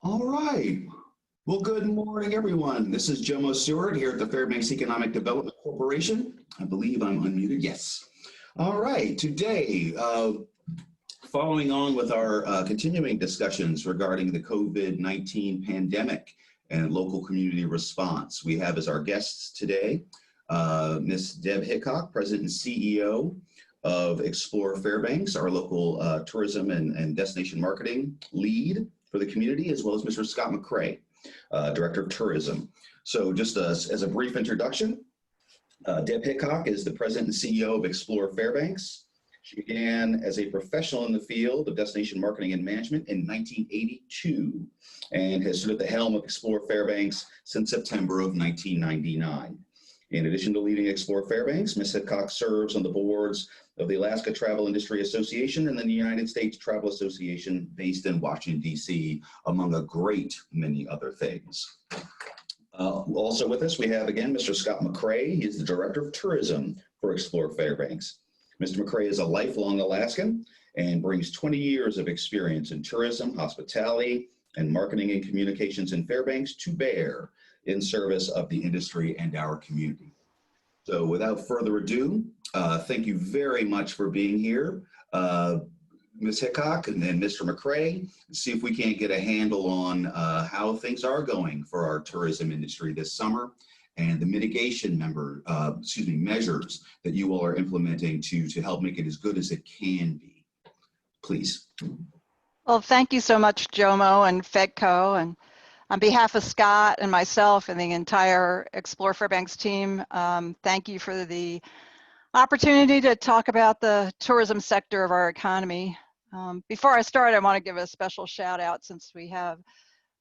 All right. Well, good morning, everyone. This is Jomo Stewart here at the Fairbanks Economic Development Corporation. I believe I'm unmuted. Yes. All right. Today, following on with our continuing discussions regarding the COVID-19 pandemic and local community response, we have as our guests today Ms. Deb Hickok, President and CEO of Explore Fairbanks, our local tourism and destination marketing lead for the community, as well as Mr. Scott McCrea, Director of Tourism. So just as a brief introduction, Deb Hickok is the President and CEO of Explore Fairbanks. She began as a professional in the field of destination marketing and management in 1982 and has stood at the helm of Explore Fairbanks since September of 1999. In addition to leading Explore Fairbanks, Ms. Hickok serves on the boards of the Alaska Travel Industry Association and then the United States Travel Association based in Washington, D.C., among a great many other things. Also with us, we have again Mr. Scott McCrea. He is the Director of Tourism for Explore Fairbanks. Mr. McCrea is a lifelong Alaskan and brings 20 years of experience in tourism, hospitality, and marketing and communications in Fairbanks to bear in service of the industry and our community. So without further ado, thank you very much for being here, Ms. Hickok and then Mr. McCrea. See if we can't get a handle on how things are going for our tourism industry this summer and the mitigation measures that you all are implementing to help make it as good as it can be. Please. Well, thank you so much, Jomo and FedCo, and on behalf of Scott and myself and the entire Explore Fairbanks team, thank you for the opportunity to talk about the tourism sector of our economy. Before I start, I want to give a special shout out since we have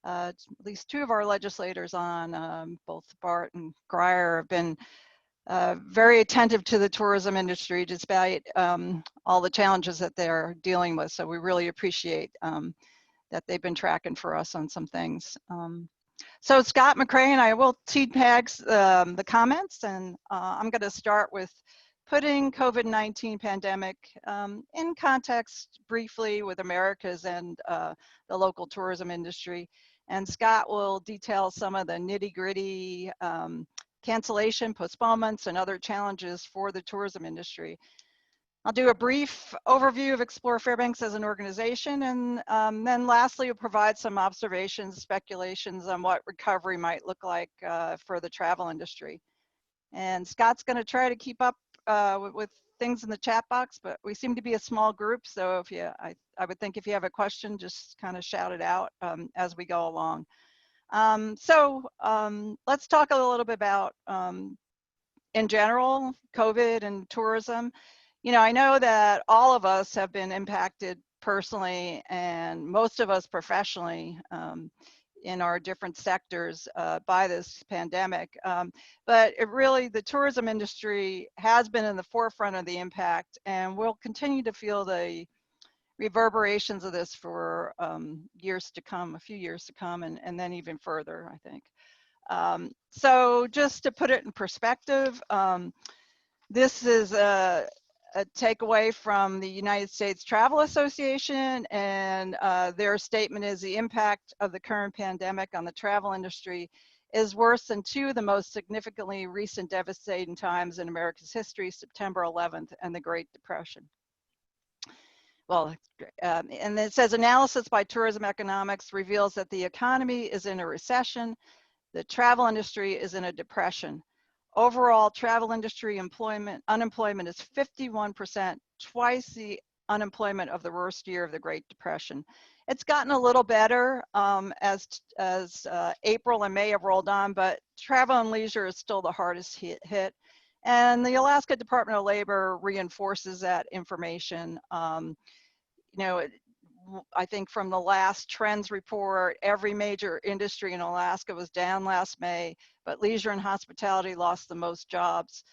at least two of our legislators on, both Bart and Grier have been very attentive to the tourism industry despite all the challenges that they're dealing with. So we really appreciate that they've been tracking for us on some things. So Scott McCrea and I will teabag the comments, and I'm going to start with putting COVID-19 pandemic in context briefly with America's and the local tourism industry. And Scott will detail some of the nitty-gritty cancellation, postponements, and other challenges for the tourism industry. I'll do a brief overview of Explore Fairbanks as an organization, and then lastly, we'll provide some observations, speculations on what recovery might look like for the travel industry. And Scott's going to try to keep up with things in the chat box, but we seem to be a small group, so if I would think if you have a question, just kind of shout it out as we go along. Let's talk a little bit about, in general, COVID and tourism. You know, I know that all of us have been impacted personally and most of us professionally in our different sectors by this pandemic. But the tourism industry has been in the forefront of the impact and will continue to feel the reverberations of this for years to come, a few years to come, and then even further, I think. So just to put it in perspective, this is a takeaway from the United States Travel Association, and their statement is the impact of the current pandemic on the travel industry is worse than two of the most significantly recent devastating times in America's history, September 11th and the Great Depression. Well, and it says analysis by Tourism Economics reveals that the economy is in a recession, the travel industry is in a depression. Overall, travel industry unemployment is 51%, twice the unemployment of the worst year of the Great Depression. It's gotten a little better as April and May have rolled on, but travel and leisure is still the hardest hit. And the Alaska Department of Labor reinforces that information. I think from the last trends report, every major industry in Alaska was down last May, but leisure and hospitality lost the most jobs,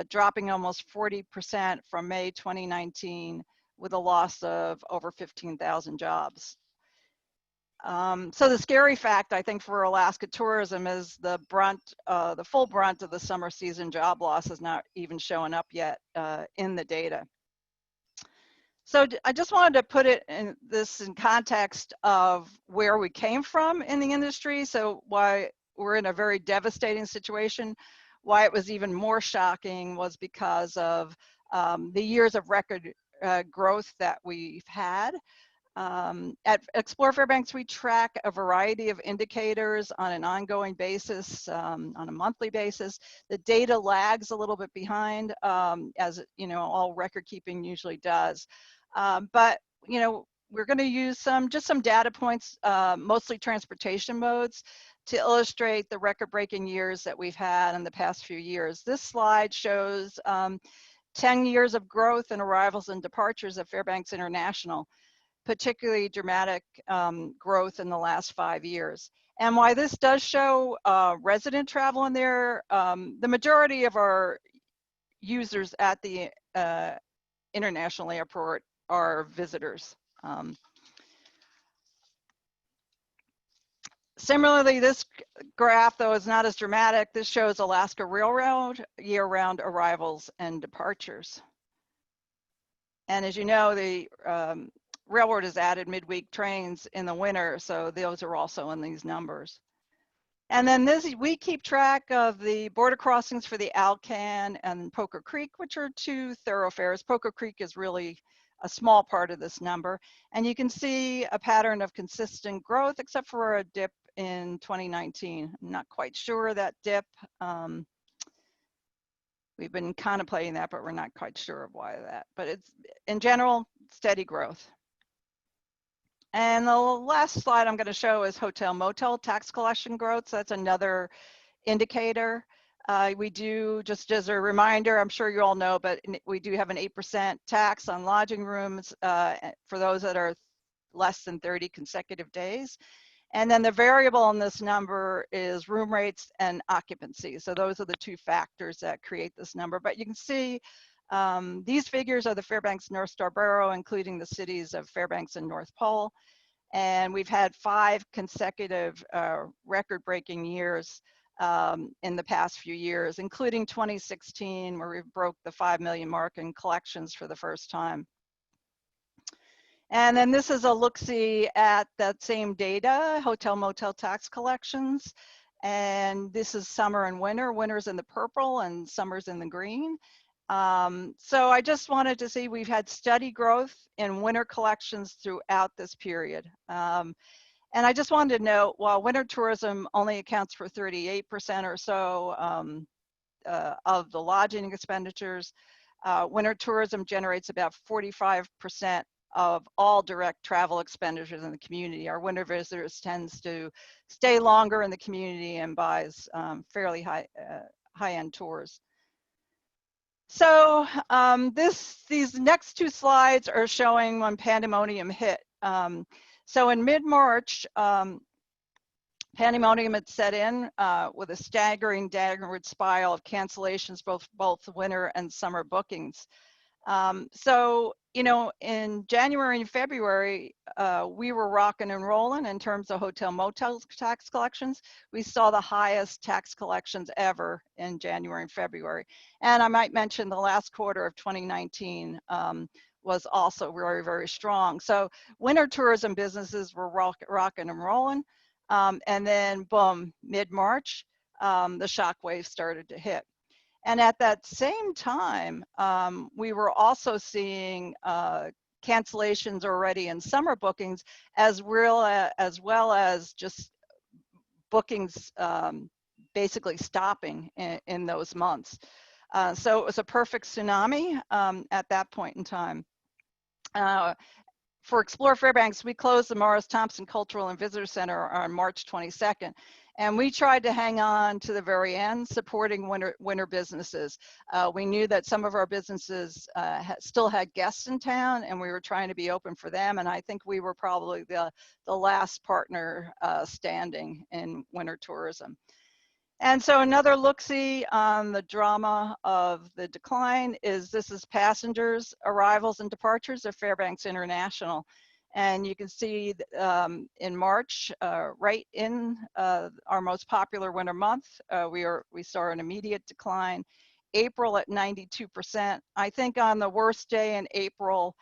dropping almost 40% from May 2019 with a loss of over 15,000 jobs. So the scary fact, I think, for Alaska tourism is the full brunt of the summer season job loss is not even showing up yet in the data. So I just wanted to put it in context of where we came from in the industry. So why we're in a very devastating situation. Why it was even more shocking was because of the years of record growth that we've had. At Explore Fairbanks, we track a variety of indicators on an ongoing basis, on a monthly basis. The data lags a little bit behind, as you know, all record keeping usually does. But you know, we're going to use just some data points, mostly transportation modes, to illustrate the record-breaking years that we've had in the past few years. This slide shows 10 years of growth in arrivals and departures at Fairbanks International, particularly dramatic growth in the last 5 years. And why this does show resident travel in there, the majority of our users at the international airport are visitors. Similarly, this graph, though, is not as dramatic. This shows Alaska Railroad year-round arrivals and departures. And as you know, the railroad has added midweek trains in the winter, so those are also in these numbers. And then we keep track of the border crossings for the Alcan and Poker Creek, which are 2 thoroughfares. Poker Creek is really a small part of this number. And you can see a pattern of consistent growth, except for a dip in 2019. I'm not quite sure that dip. We've been contemplating that, but we're not quite sure of why that. But it's, in general, steady growth. And the last slide I'm going to show is hotel motel tax collection growth. So that's another indicator. We do, just as a reminder, I'm sure you all know, but we do have an 8% tax on lodging rooms for those that are less than 30 consecutive days. And then the variable in this number is room rates and occupancy. So those are the 2 factors that create this number. But you can see these figures are the Fairbanks North Star Borough, including the cities of Fairbanks and North Pole. And we've had 5 consecutive record-breaking years in the past few years, including 2016, where we broke the 5 million mark in collections for the first time. And then this is a look-see at that same data, hotel motel tax collections. And this is summer and winter. Winter's in the purple and summer's in the green. So I just wanted to see we've had steady growth in winter collections throughout this period. And I just wanted to note, while winter tourism only accounts for 38% or so of the lodging expenditures, winter tourism generates about 45% of all direct travel expenditures in the community. Our winter visitors tends to stay longer in the community and buys fairly high-end tours. So these next 2 slides are showing when pandemonium hit. So in mid-March, pandemonium had set in with a staggering downward spiral of cancellations, both winter and summer bookings. So, you know, in January and February, we were rocking and rolling in terms of hotel motel tax collections. We saw the highest tax collections ever in January and February. And I might mention the last quarter of 2019 was also very, very strong. So winter tourism businesses were rocking and rolling. And then boom, mid-March, the shock wave started to hit. And at that same time, we were also seeing cancellations already in summer bookings, as well as just bookings basically stopping in those months. So it was a perfect tsunami at that point in time. For Explore Fairbanks, we closed the Morris Thompson Cultural and Visitor Center on March 22nd. And we tried to hang on to the very end, supporting winter businesses. We knew that some of our businesses still had guests in town, and we were trying to be open for them. And I think we were probably the last partner standing in winter tourism. And so another look-see on the drama of the decline is passengers, arrivals, and departures of Fairbanks International. And you can see in March, right in our most popular winter month, we saw an immediate decline. April at 92%. I think on the worst day in April,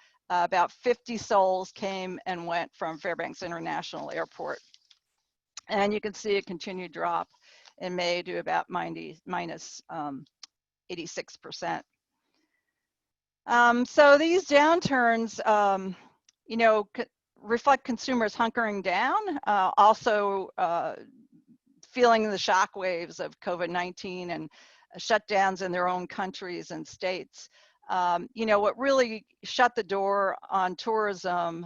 about 50 souls came and went from Fairbanks International Airport. And you can see a continued drop in May to about minus 86%. So these downturns, you know, reflect consumers hunkering down, also feeling the shock waves of COVID-19 and shutdowns in their own countries and states. You know, what really shut the door on tourism,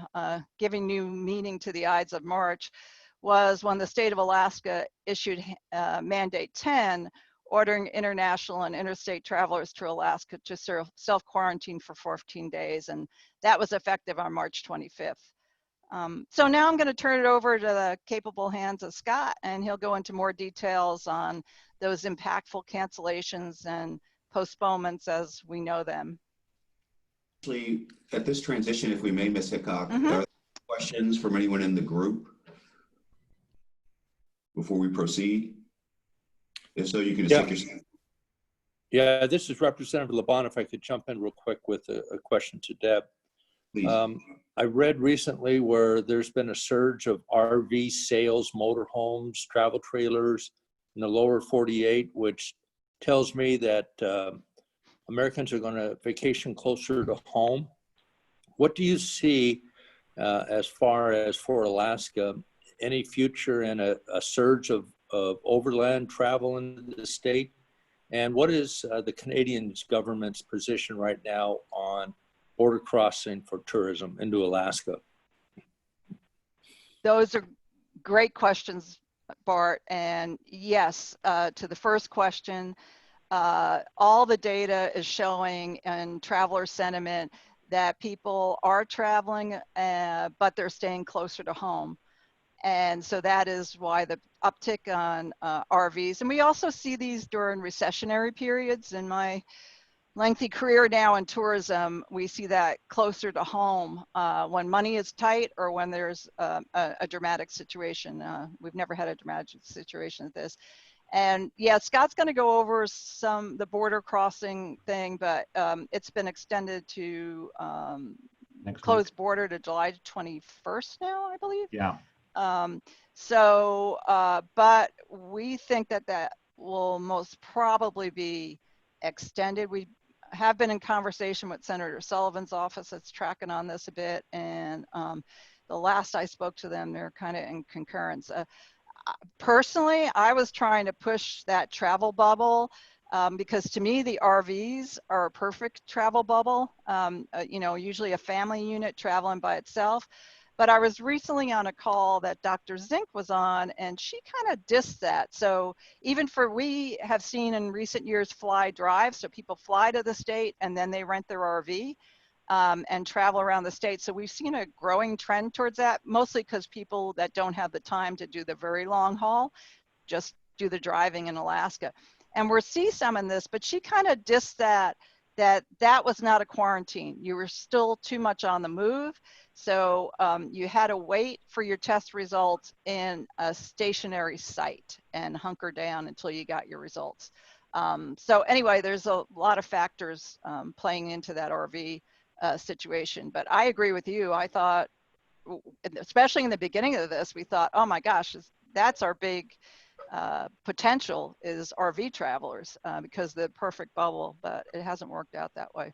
giving new meaning to the Ides of March, was when the state of Alaska issued Mandate 10, ordering international and interstate travelers to Alaska to self-quarantine for 14 days. And that was effective on March 25th. So now I'm going to turn it over to the capable hands of Scott, and he'll go into more details on those impactful cancellations and postponements as we know them. Actually, at this transition, if we may, Ms. Hickok, are there questions from anyone in the group before we proceed? If so, you can just take your stand. Yeah, this is Representative LeBon. If I could jump in real quick with a question to Deb. Please. I read recently where there's been a surge of RV sales, motorhomes, travel trailers in the lower 48, which tells me that Americans are going to vacation closer to home. What do you see as far as for Alaska, any future in a surge of overland travel in the state? And what is the Canadian government's position right now on border crossing for tourism into Alaska? Those are great questions, Bart. And yes, to the first question, all the data is showing in traveler sentiment that people are traveling, but they're staying closer to home. And so that is why the uptick on RVs. And we also see these during recessionary periods. In my lengthy career now in tourism, we see that closer to home when money is tight or when there's a dramatic situation. We've never had a dramatic situation like this. And yeah, Scott's going to go over the border crossing thing, but it's been extended to closed border to July 21st now, I believe. Yeah. But we think that will most probably be extended. We have been in conversation with Senator Sullivan's office that's tracking on this a bit. And the last I spoke to them, they're kind of in concurrence. Personally, I was trying to push that travel bubble because to me, the RVs are a perfect travel bubble. You know, usually a family unit traveling by itself. But I was recently on a call that Dr. Zink was on, and she kind of dissed that. So even we have seen in recent years fly drive, so people fly to the state and then they rent their RV and travel around the state. So we've seen a growing trend towards that, mostly because people that don't have the time to do the very long haul just do the driving in Alaska. And we'll see some in this, but she kind of dissed that was not a quarantine. You were still too much on the move. So you had to wait for your test results in a stationary site and hunker down until you got your results. So anyway, there's a lot of factors playing into that RV situation. But I agree with you. I thought, especially in the beginning of this, we thought, oh my gosh, that's our big potential is RV travelers because the perfect bubble, but it hasn't worked out that way.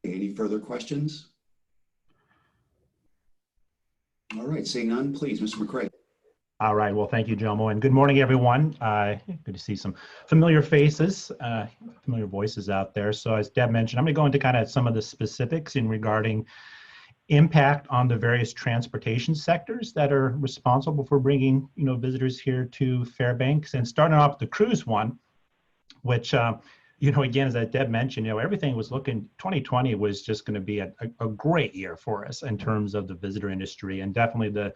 Any further questions? All right, seeing none, please, Mr. McCrea. All right. Well, thank you, Jomo, and good morning, everyone. Good to see some familiar faces, familiar voices out there. So as Deb mentioned, I'm going to go into kind of some of the specifics in regarding impact on the various transportation sectors that are responsible for bringing, visitors here to Fairbanks. And starting off with the cruise one, which, again, as Deb mentioned, everything was looking, 2020 was just going to be a great year for us in terms of the visitor industry, and definitely the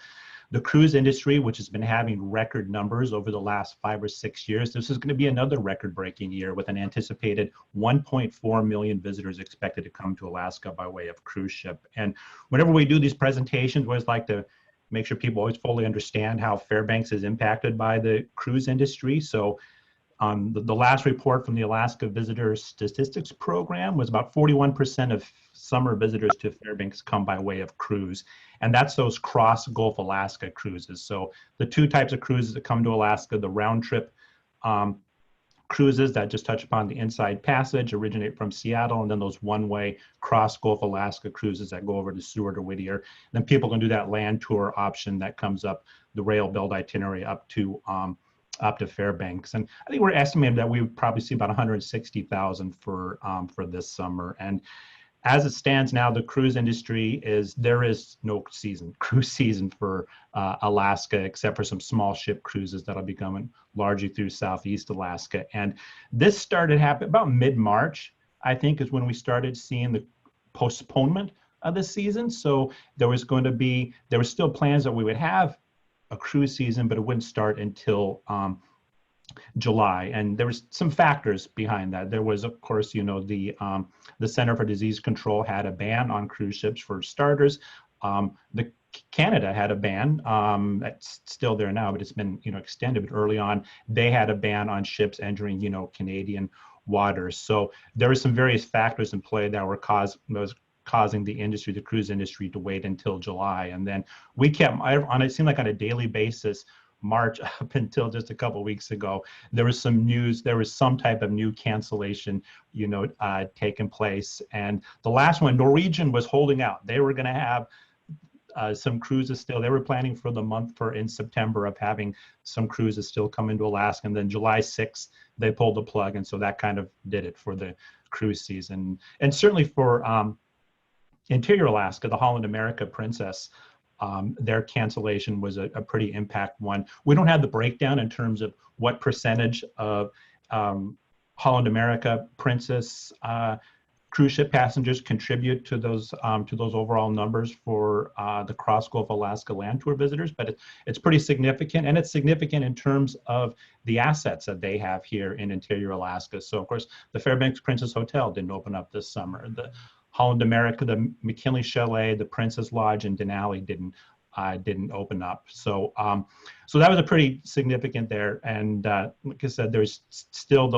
cruise industry, which has been having record numbers over the last 5 or 6 years. This is going to be another record-breaking year with an anticipated 1.4 million visitors expected to come to Alaska by way of cruise ship. And whenever we do these presentations, we always like to make sure people always fully understand how Fairbanks is impacted by the cruise industry. So The last report from the Alaska Visitor Statistics Program was about 41% of summer visitors to Fairbanks come by way of cruise. And that's those cross Gulf Alaska cruises. So the two types of cruises that come to Alaska, the round trip cruises that just touch upon the inside passage, originate from Seattle, and then those one-way cross Gulf Alaska cruises that go over to Seward or Whittier. Then people can do that land tour option that comes up the rail build itinerary up to Fairbanks. And I think we're estimating that we would probably see about 160,000 for this summer. And as it stands now, the cruise industry there is no cruise season for Alaska, except for some small ship cruises that'll be coming largely through Southeast Alaska. And this started happening about mid-March, I think, is when we started seeing the postponement of the season. So there were still plans that we would have a cruise season, but it wouldn't start until July. And there was some factors behind that. There was, of course, the Center for Disease Control had a ban on cruise ships for starters. Canada had a ban that's still there now, but it's been extended. But early on, they had a ban on ships entering Canadian waters. So there were some various factors in play that were causing the cruise industry, to wait until July. And then we kept it seemed like on a daily basis, March up until just a couple of weeks ago, there was some news, there was some type of new cancellation, taking place. And the last one, Norwegian was holding out. They were going to have some cruises still. They were planning for the month in September of having some cruises still come into Alaska. And then July 6th, they pulled the plug. And so that kind of did it for the cruise season. And certainly for Interior Alaska, the Holland America Princess, their cancellation was a pretty impact one. We don't have the breakdown in terms of what percentage of Holland America Princess cruise ship passengers contribute to those overall numbers for the Cross Gulf Alaska land tour visitors, but it's pretty significant, and it's significant in terms of the assets that they have here in Interior Alaska. So of course, the Fairbanks Princess Hotel didn't open up this summer. The Holland America, the McKinley Chalet, the Princess Lodge, and Denali didn't open up. So so that was a pretty significant there. And like I said, there's still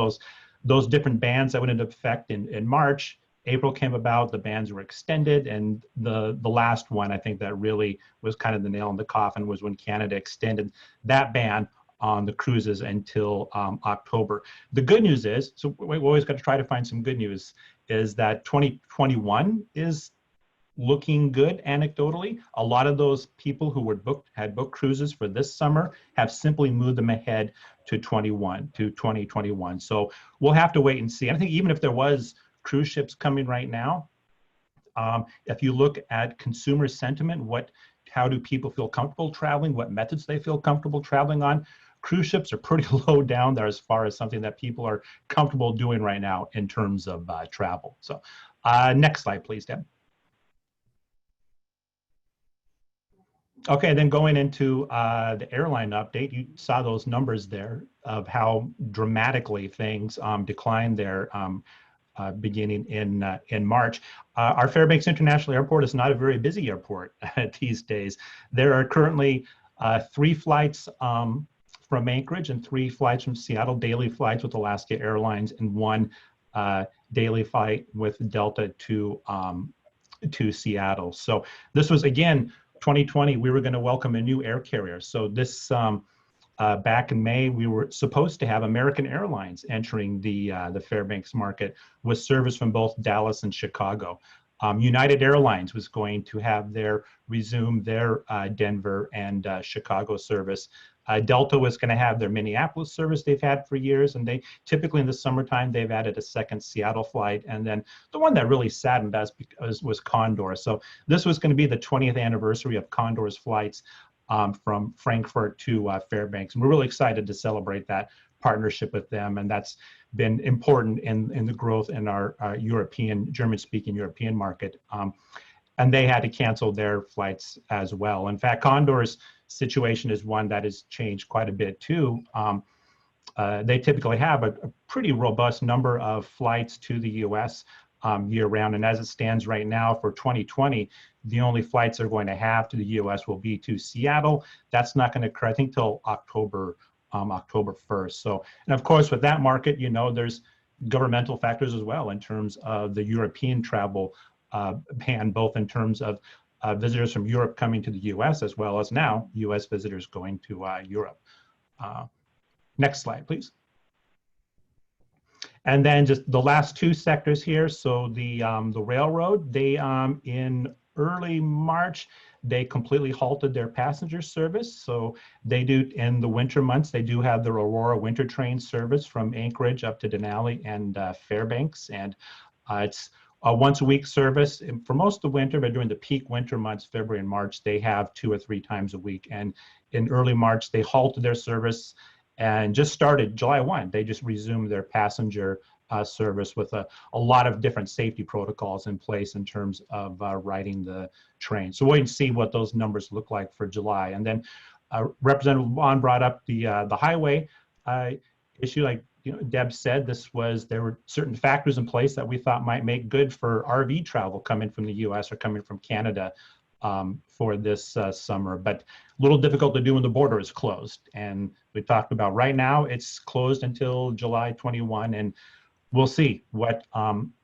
those different bans that went into effect in March. April came about, the bans were extended, and the last one, I think, that really was kind of the nail in the coffin was when Canada extended that ban on the cruises until October. The good news is, so we always got to try to find some good news, is that 2021 is looking good anecdotally. A lot of those people who had booked cruises for this summer have simply moved them ahead to 2021. So we'll have to wait and see. And I think even if there was cruise ships coming right now, if you look at consumer sentiment, how do people feel comfortable traveling, what methods they feel comfortable traveling on, cruise ships are pretty low down there as far as something that people are comfortable doing right now in terms of travel. So next slide, please, Deb. Okay, then going into the airline update, you saw those numbers there of how dramatically things declined there beginning in March. Our Fairbanks International Airport is not a very busy airport these days. There are currently 3 flights from Anchorage and 3 flights from Seattle, daily flights with Alaska Airlines, and 1 daily flight with Delta to Seattle. So this was, again, 2020, we were going to welcome a new air carrier. So this back in May, we were supposed to have American Airlines entering the Fairbanks market with service from both Dallas and Chicago. United Airlines was going to resume their Denver and Chicago service. Delta was going to have their Minneapolis service they've had for years, and they typically in the summertime they've added a second Seattle flight. And then the one that really saddened us was Condor. So this was going to be the 20th anniversary of Condor's flights from Frankfurt to Fairbanks, and we're really excited to celebrate that partnership with them, and that's been important in the growth in our German-speaking European market. And they had to cancel their flights as well. In fact, Condor's situation is one that has changed quite a bit too. They typically have a pretty robust number of flights to the US year round. And as it stands right now for 2020, the only flights they're going to have to the US will be to Seattle. That's not going to occur, I think, till October October 1st. So, and of course, with that market, you know, there's governmental factors as well in terms of the European travel ban, both in terms of visitors from Europe coming to the US, as well as now US visitors going to Europe. Next slide, please. And then just the last two sectors here. So the railroad, they in early March, they completely halted their passenger service. So they do, in the winter months, they do have the Aurora winter train service from Anchorage up to Denali and Fairbanks. And it's a once a week service for most of the winter, but during the peak winter months, February and March, they have 2 or 3 times a week. And in early March, they halted their service and just started July 1. They just resumed their passenger service with a lot of different safety protocols in place in terms of riding the train. So we'll see what those numbers look like for July. And then Representative Vaughn brought up the highway issue. Like Deb said, there were certain factors in place that we thought might make good for RV travel coming from the US or coming from Canada for this summer, but a little difficult to do when the border is closed. And we talked about right now, it's closed until July 21, and we'll see what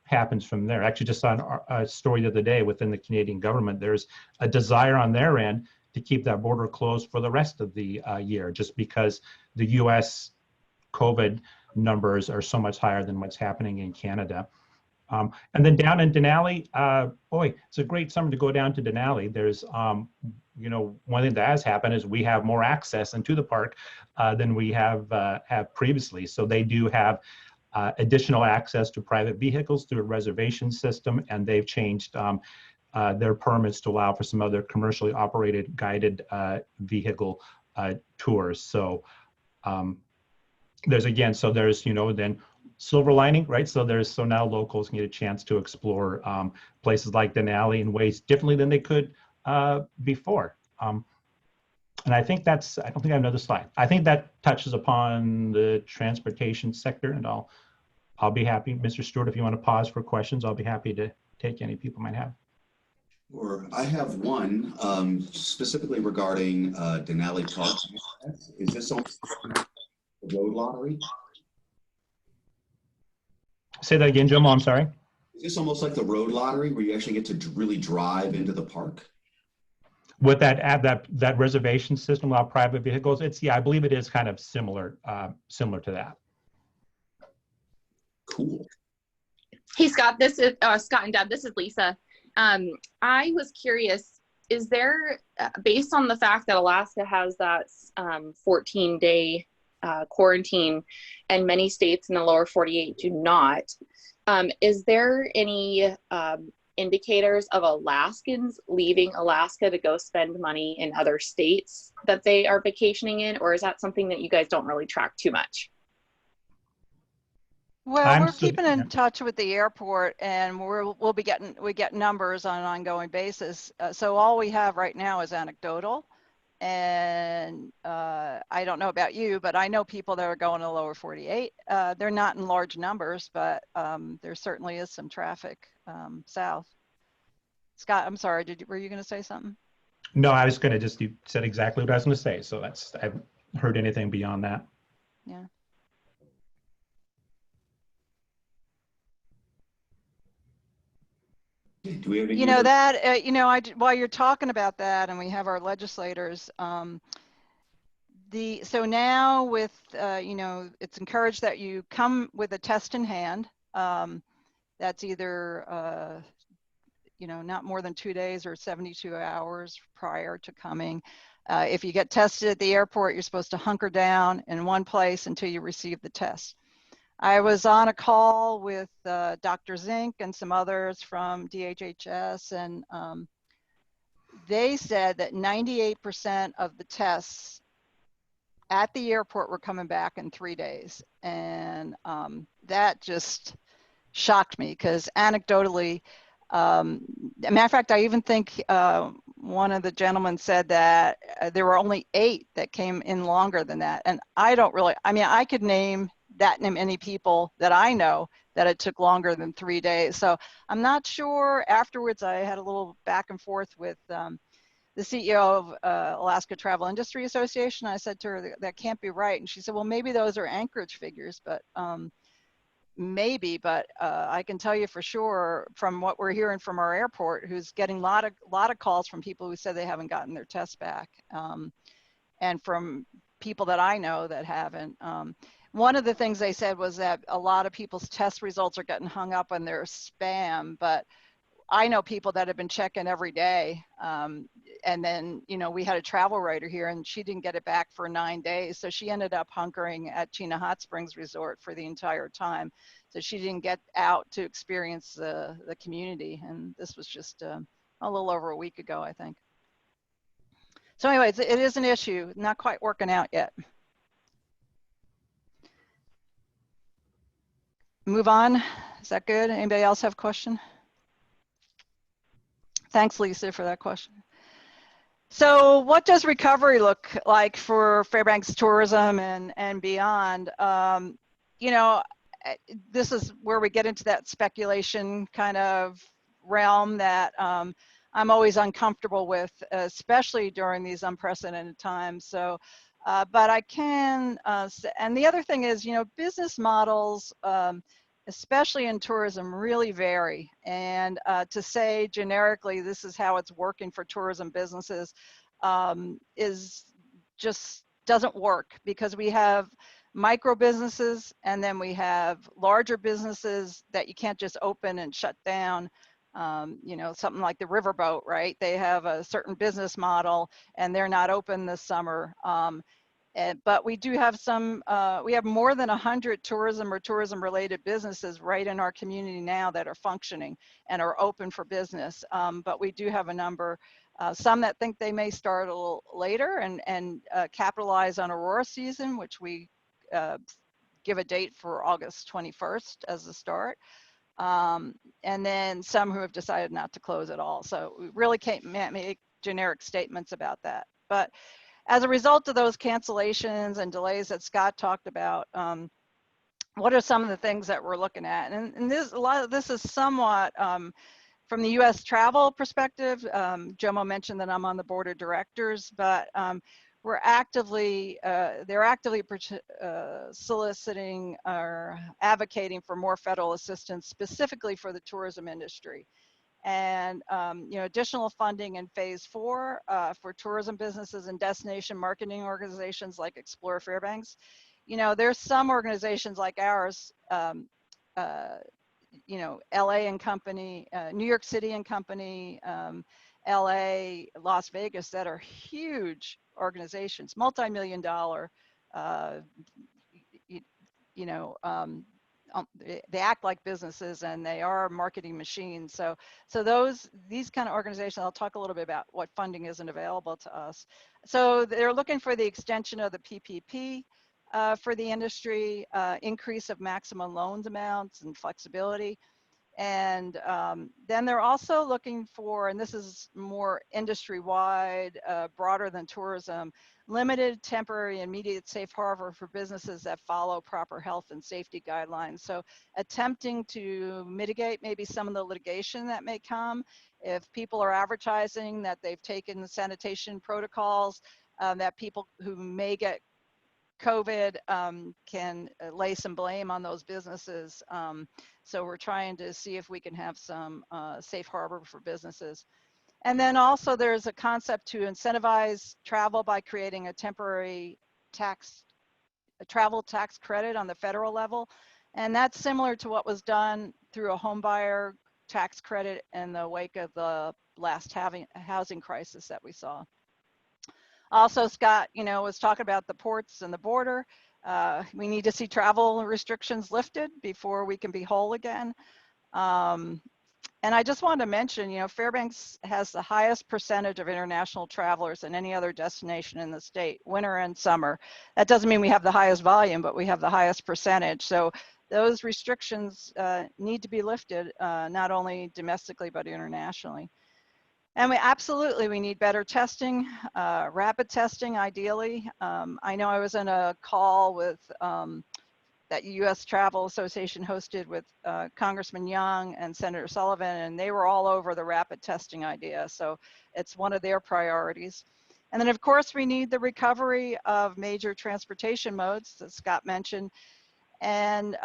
happens from there. Actually, just saw a story the other day within the Canadian government, there's a desire on their end to keep that border closed for the rest of the year, just because the US COVID numbers are so much higher than what's happening in Canada. And then down in Denali, boy, it's a great summer to go down to Denali. There's, one thing that has happened is we have more access into the park than we have previously. So they do have additional access to private vehicles through a reservation system, and they've changed their permits to allow for some other commercially operated guided vehicle tours. So there's then silver lining, right? So now locals can get a chance to explore places like Denali in ways differently than they could before. And I think I don't think I have another slide. I think that touches upon the transportation sector, and I'll be happy, Mr. Stewart, if you want to pause for questions, I'll be happy to take any people might have. Or I have one specifically regarding Denali Park. Is this on the road lottery? Say that again, Jomo, I'm sorry. Is this almost like the road lottery where you actually get to really drive into the park? With that reservation system, allow private vehicles, I believe it is kind of similar to that. Cool. Hey Scott, this is Scott and Deb. This is Lisa. I was curious, is there, based on the fact that Alaska has that 14-day quarantine and many states in the lower 48 do not, is there any indicators of Alaskans leaving Alaska to go spend money in other states that they are vacationing in, or is that something that you guys don't really track too much? Well, we're keeping in touch with the airport, and we get numbers on an ongoing basis. So all we have right now is anecdotal, and I don't know about you, but I know people that are going to the lower 48. They're not in large numbers, but there certainly is some traffic south. Scott, I'm sorry, were you going to say something? No, I was going to you said exactly what I was going to say. So I haven't heard anything beyond that. Yeah. Do we have any while you're talking about that, and we have our legislators, so now with, it's encouraged that you come with a test in hand. That's either, not more than 2 days or 72 hours prior to coming. If you get tested at the airport, you're supposed to hunker down in one place until you receive the test. I was on a call with Dr. Zink and some others from DHHS, and they said that 98% of the tests at the airport were coming back in 3 days. And that just shocked me, because anecdotally, as a matter of fact, I even think one of the gentlemen said that there were only 8 that came in longer than that. And I could name that many people that I know that it took longer than 3 days. So I'm not sure. Afterwards, I had a little back and forth with the CEO of Alaska Travel Industry Association. I said to her, that can't be right. And she said, well, maybe those are Anchorage figures, but maybe, but I can tell you for sure from what we're hearing from our airport, who's getting a lot of calls from people who said they haven't gotten their tests back, and from people that I know that haven't. One of the things they said was that a lot of people's test results are getting hung up on their spam, but I know people that have been checking every day. And then, you know, we had a travel writer here and she didn't get it back for 9 days. So she ended up hunkering at Chena Hot Springs Resort for the entire time. So she didn't get out to experience the community. And this was just a little over a week ago, I think. So anyways, it is an issue, not quite working out yet. Move on. Is that good? Anybody else have a question? Thanks, Lisa, for that question. So what does recovery look like for Fairbanks tourism and beyond? You know, this is where we get into that speculation kind of realm that I'm always uncomfortable with, especially during these unprecedented times. So, but I can, and the other thing is, you know, business models, especially in tourism, really vary. And to say generically, this is how it's working for tourism businesses is just doesn't work, because we have micro businesses and then we have larger businesses that you can't just open and shut down. You know, something like the riverboat, right? They have a certain business model and they're not open this summer. But we do have some, we have more than 100 tourism or tourism related businesses right in our community now that are functioning and are open for business. But we do have a number, some that think they may start a little later and capitalize on Aurora season, which we give a date for August 21st as the start. And then some who have decided not to close at all. So we really can't make generic statements about that. But as a result of those cancellations and delays that Scott talked about, what are some of the things that we're looking at? And this, a lot of this is somewhat from the U.S. travel perspective. Jomo mentioned that I'm on the board of directors, but we're actively, they're actively soliciting or advocating for more federal assistance specifically for the tourism industry. And you know, additional funding in phase 4 for tourism businesses and destination marketing organizations like Explore Fairbanks. You know, there's some organizations like ours, you know, LA and Company, New York City and Company, LA, Las Vegas, that are huge organizations, multi-million-dollar, you know, they act like businesses and they are marketing machines. So these kind of organizations, I'll talk a little bit about what funding isn't available to us. So they're looking for the extension of the PPP for the industry, increase of maximum loans amounts and flexibility. And then they're also looking for, and this is more industry-wide, broader than tourism, limited, temporary, immediate safe harbor for businesses that follow proper health and safety guidelines. So attempting to mitigate maybe some of the litigation that may come if people are advertising that they've taken the sanitation protocols, that people who may get COVID can lay some blame on those businesses. So we're trying to see if we can have some safe harbor for businesses. And then also there's a concept to incentivize travel by creating a temporary travel tax credit on the federal level. And that's similar to what was done through a home buyer tax credit in the wake of the last housing crisis that we saw. Also, Scott, you know, was talking about the ports and the border. We need to see travel restrictions lifted before we can be whole again. And I just wanted to mention, you know, Fairbanks has the highest percentage of international travelers than any other destination in the state, winter and summer. That doesn't mean we have the highest volume, but we have the highest percentage. So those restrictions need to be lifted, not only domestically, but internationally. And we need better testing, rapid testing, ideally. I know I was in a call with that U.S. Travel Association hosted with Congressman Young and Senator Sullivan, and they were all over the rapid testing idea. So it's one of their priorities. And then, of course, we need the recovery of major transportation modes that Scott mentioned. And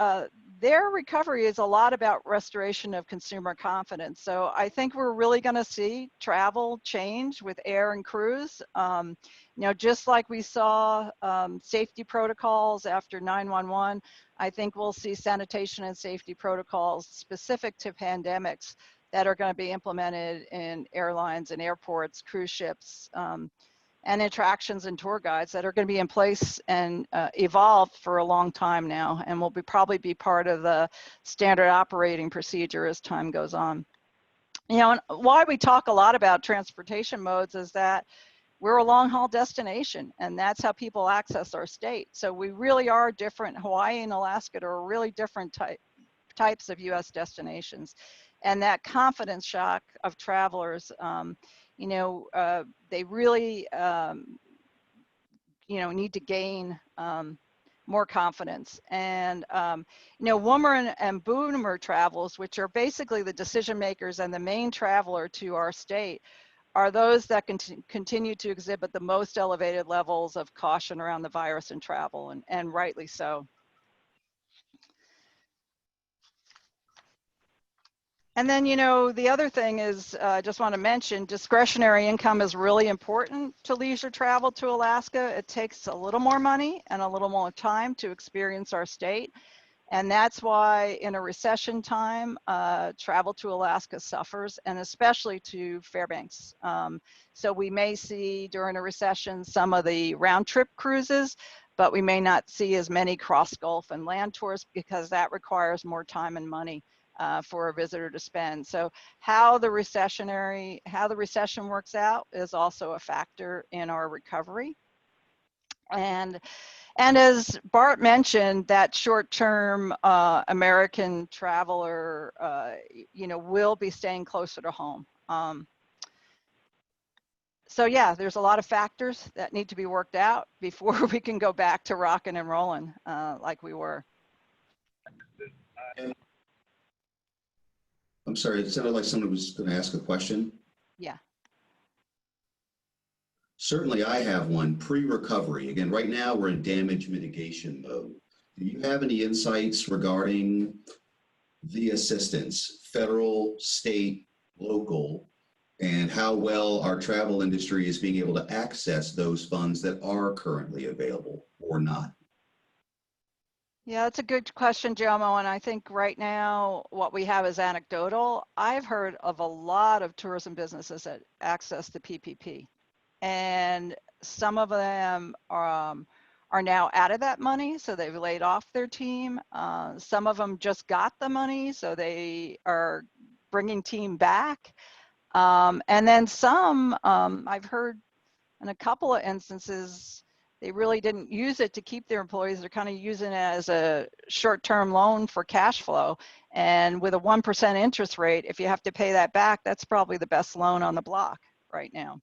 their recovery is a lot about restoration of consumer confidence. So I think we're really going to see travel change with air and cruise. You know, just like we saw safety protocols after 9/11, I think we'll see sanitation and safety protocols specific to pandemics that are going to be implemented in airlines and airports, cruise ships, and attractions and tour guides that are going to be in place and evolved for a long time now, and will probably be part of the standard operating procedure as time goes on. You know, and why we talk a lot about transportation modes is that we're a long haul destination, and that's how people access our state. So we really are different. Hawaii and Alaska are really different types of US destinations. And that confidence shock of travelers, you know, they really, you know, need to gain more confidence. And, you know, Woomer and Boomer travels, which are basically the decision makers and the main traveler to our state, are those that continue to exhibit the most elevated levels of caution around the virus and travel, and rightly so. And then, you know, the other thing is, I just want to mention, discretionary income is really important to leisure travel to Alaska. It takes a little more money and a little more time to experience our state. And that's why in a recession time, travel to Alaska suffers, and especially to Fairbanks. So we may see during a recession some of the round trip cruises, but we may not see as many cross Gulf and land tours because that requires more time and money for a visitor to spend. So how the recession works out is also a factor in our recovery. And as Bart mentioned, that short-term American traveler, you know, will be staying closer to home. So yeah, there's a lot of factors that need to be worked out before we can go back to rocking and rolling like we were. I'm sorry, it sounded like someone was going to ask a question. Yeah. Certainly I have one, pre-recovery. Again, right now we're in damage mitigation mode. Do you have any insights regarding the assistance, federal, state, local, and how well our travel industry is being able to access those funds that are currently available or not? Yeah, that's a good question, Jomo. And I think right now what we have is anecdotal. I've heard of a lot of tourism businesses that access the PPP, and some of them are now out of that money, so they've laid off their team. Some of them just got the money, so they are bringing team back. And then some, I've heard in a couple of instances, they really didn't use it to keep their employees. They're kind of using it as a short-term loan for cash flow. And with a 1% interest rate, if you have to pay that back, that's probably the best loan on the block right now.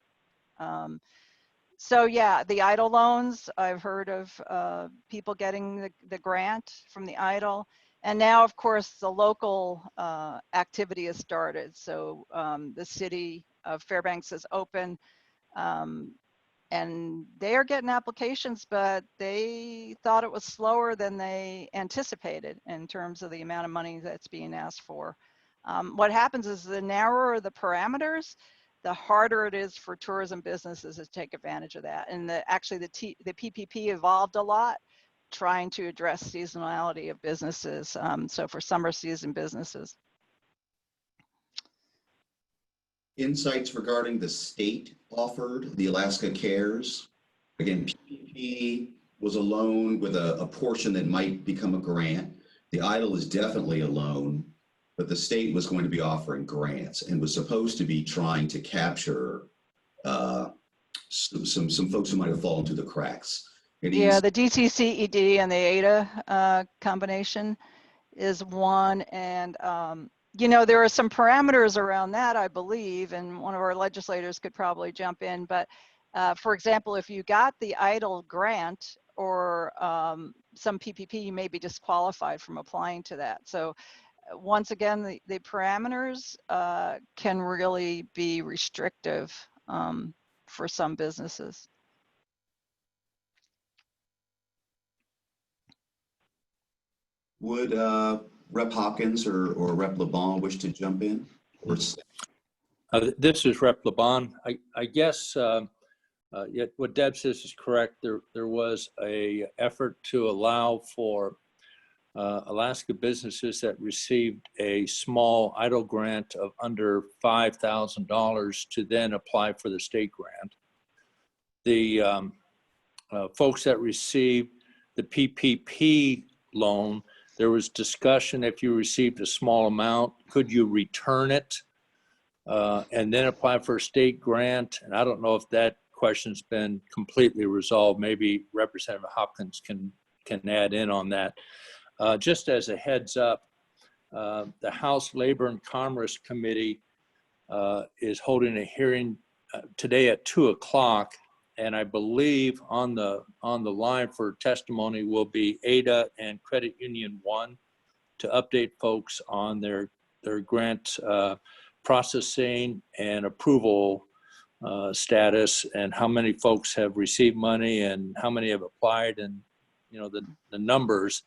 So yeah, the EIDL loans, I've heard of people getting the grant from the EIDL. And now, of course, the local activity has started. So the city of Fairbanks is open. And they are getting applications, but they thought it was slower than they anticipated in terms of the amount of money that's being asked for. What happens is the narrower the parameters, the harder it is for tourism businesses to take advantage of that. And actually the PPP evolved a lot, trying to address seasonality of businesses. So for summer season businesses. Insights regarding the state offered, the Alaska Cares. Again, PPP was a loan with a portion that might become a grant. The EIDL is definitely a loan, but the state was going to be offering grants and was supposed to be trying to capture some folks who might have fallen through the cracks. Yeah, the DTCED and the ADA combination is one. And you know, there are some parameters around that, I believe, and one of our legislators could probably jump in. But for example, if you got the EIDL grant or some PPP, you may be disqualified from applying to that. So once again, the parameters can really be restrictive for some businesses. Would Rep Hopkins or Rep LeBon wish to jump in? Or This is Rep LeBon. I guess yet what Deb says is correct. There was a effort to allow for Alaska businesses that received a small idle grant of under $5,000 to then apply for the state grant. The folks that received the PPP loan, there was discussion if you received a small amount, could you return it and then apply for a state grant? And I don't know if that question's been completely resolved. Maybe Representative Hopkins can add in on that. Just as a heads up, the House Labor and Commerce Committee is holding a hearing today at 2 o'clock, and I believe on the line for testimony will be ADA and Credit Union 1 to update folks on their grant processing and approval status, and how many folks have received money and how many have applied, and the numbers.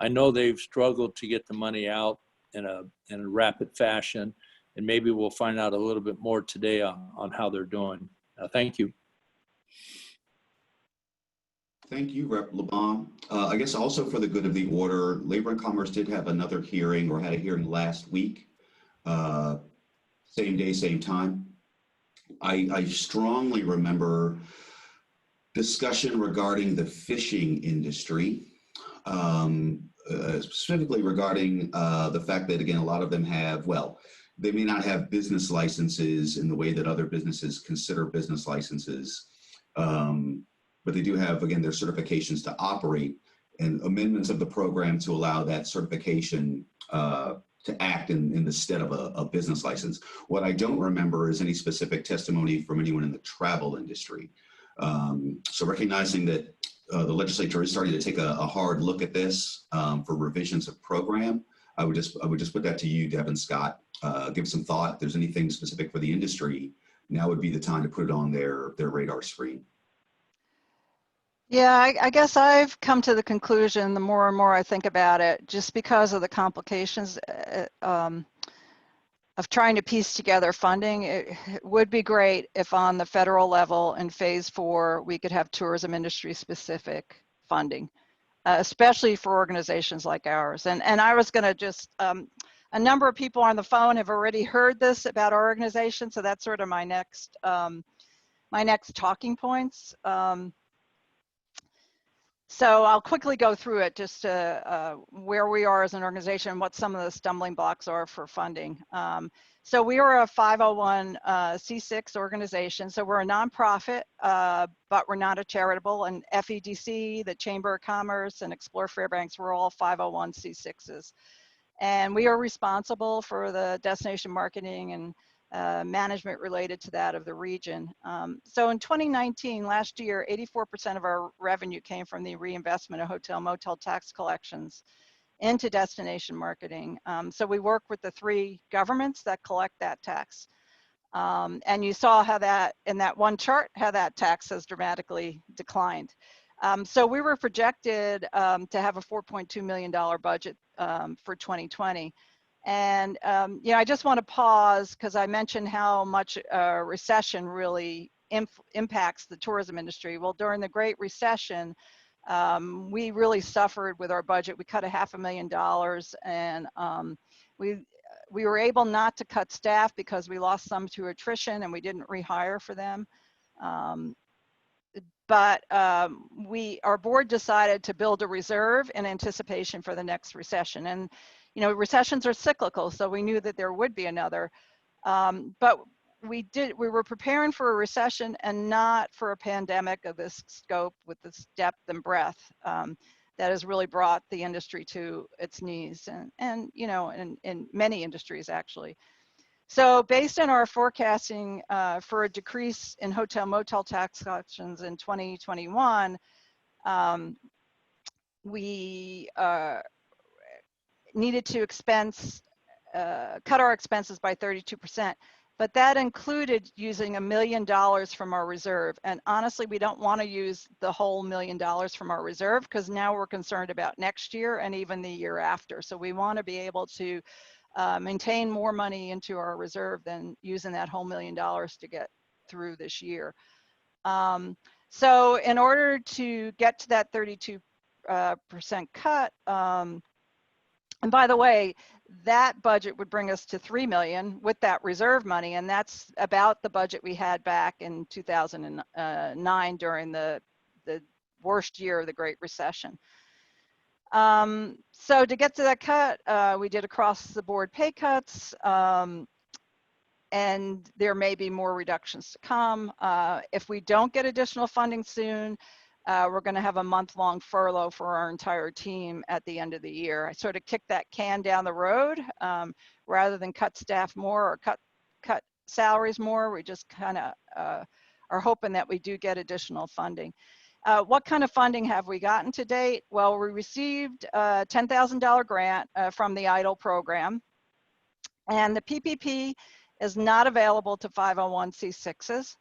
I know they've struggled to get the money out in a rapid fashion, and maybe we'll find out a little bit more today on how they're doing. Thank you. Thank you, Rep LeBon. I guess also for the good of the order, Labor and Commerce did have another hearing, or had a hearing last week, same day, same time. I strongly remember discussion regarding the fishing industry, specifically regarding the fact that, again, a lot of them have, well, they may not have business licenses in the way that other businesses consider business licenses, but they do have, again, their certifications to operate, and amendments of the program to allow that certification to act in the stead of a business license. What I don't remember is any specific testimony from anyone in the travel industry. So recognizing that the legislature is starting to take a hard look at this for revisions of program, I would just put that to you, Deb and Scott. Give some thought. If there's anything specific for the industry, now would be the time to put it on their radar screen. Yeah, I guess I've come to the conclusion, the more and more I think about it, just because of the complications of trying to piece together funding, it would be great if on the federal level in phase 4, we could have tourism industry specific funding, especially for organizations like ours. And I was gonna just, a number of people on the phone have already heard this about our organization, so that's sort of my next talking points. So I'll quickly go through it just to where we are as an organization, what some of the stumbling blocks are for funding. So we are a 501c6 organization. So we're a nonprofit, but we're not a charitable. And FEDC, the Chamber of Commerce, and Explore Fairbanks, we're all 501c6s. And we are responsible for the destination marketing and management related to that of the region. So in 2019, last year, 84% of our revenue came from the reinvestment of hotel motel tax collections into destination marketing. So we work with the 3 governments that collect that tax. And you saw how that, in that one chart, how that tax has dramatically declined. So we were projected to have a $4.2 million budget for 2020. And I just want to pause because I mentioned how much recession really impacts the tourism industry. Well, during the Great Recession, we really suffered with our budget. We cut $500,000, and we were able not to cut staff because we lost some to attrition and we didn't rehire for them. But our board decided to build a reserve in anticipation for the next recession. And recessions are cyclical, so we knew that there would be another. But we were preparing for a recession and not for a pandemic of this scope with this depth and breadth that has really brought the industry to its knees, and in many industries actually. So based on our forecasting for a decrease in hotel motel tax collections in 2021, We needed to cut our expenses by 32%, but that included using $1 million from our reserve. And honestly, we don't want to use the whole $1 million from our reserve because now we're concerned about next year and even the year after. So we want to be able to maintain more money into our reserve than using that whole $1 million to get through this year. So in order to get to that 32% cut, and by the way, that budget would bring us to 3 million with that reserve money, and that's about the budget we had back in 2009 during the worst year of the Great Recession. So to get to that cut, we did across the board pay cuts, and there may be more reductions to come. If we don't get additional funding soon, we're going to have a month-long furlough for our entire team at the end of the year. I sort of kicked that can down the road rather than cut staff more or cut salaries more. We just kind of are hoping that we do get additional funding. What kind of funding have we gotten to date? Well, we received a $10,000 grant from the EIDL program, and the PPP is not available to 501c6s.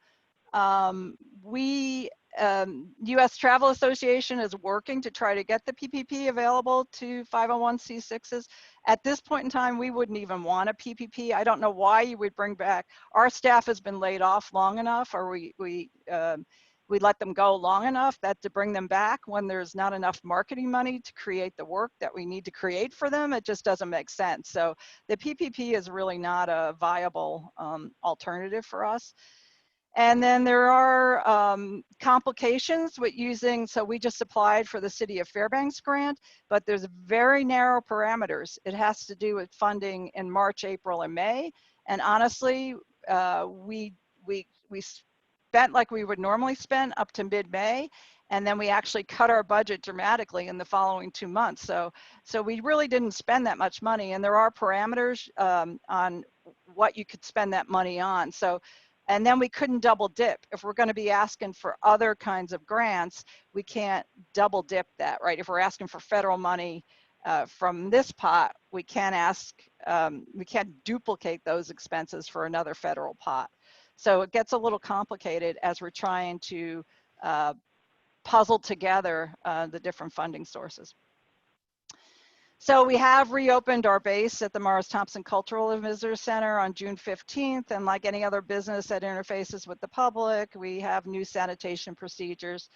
U.S. Travel Association is working to try to get the PPP available to 501c6s. At this point in time, we wouldn't even want a PPP. I don't know why you would bring back, our staff has been laid off long enough, or we let them go long enough that to bring them back when there's not enough marketing money to create the work that we need to create for them, it just doesn't make sense. So the PPP is really not a viable alternative for us. And then there are complications with using, so we just applied for the City of Fairbanks grant, but there's very narrow parameters. It has to do with funding in March, April, and May. And honestly, we spent like we would normally spend up to mid-May, and then we actually cut our budget dramatically in the following 2 months. So we really didn't spend that much money, and there are parameters on what you could spend that money on. So, and then we couldn't double dip. If we're going to be asking for other kinds of grants, we can't double dip that, right? If we're asking for federal money from this pot, we can't duplicate those expenses for another federal pot. So it gets a little complicated as we're trying to puzzle together the different funding sources. So we have reopened our base at the Morris Thompson Cultural and Visitor Center on June 15th, and like any other business that interfaces with the public, we have new sanitation procedures.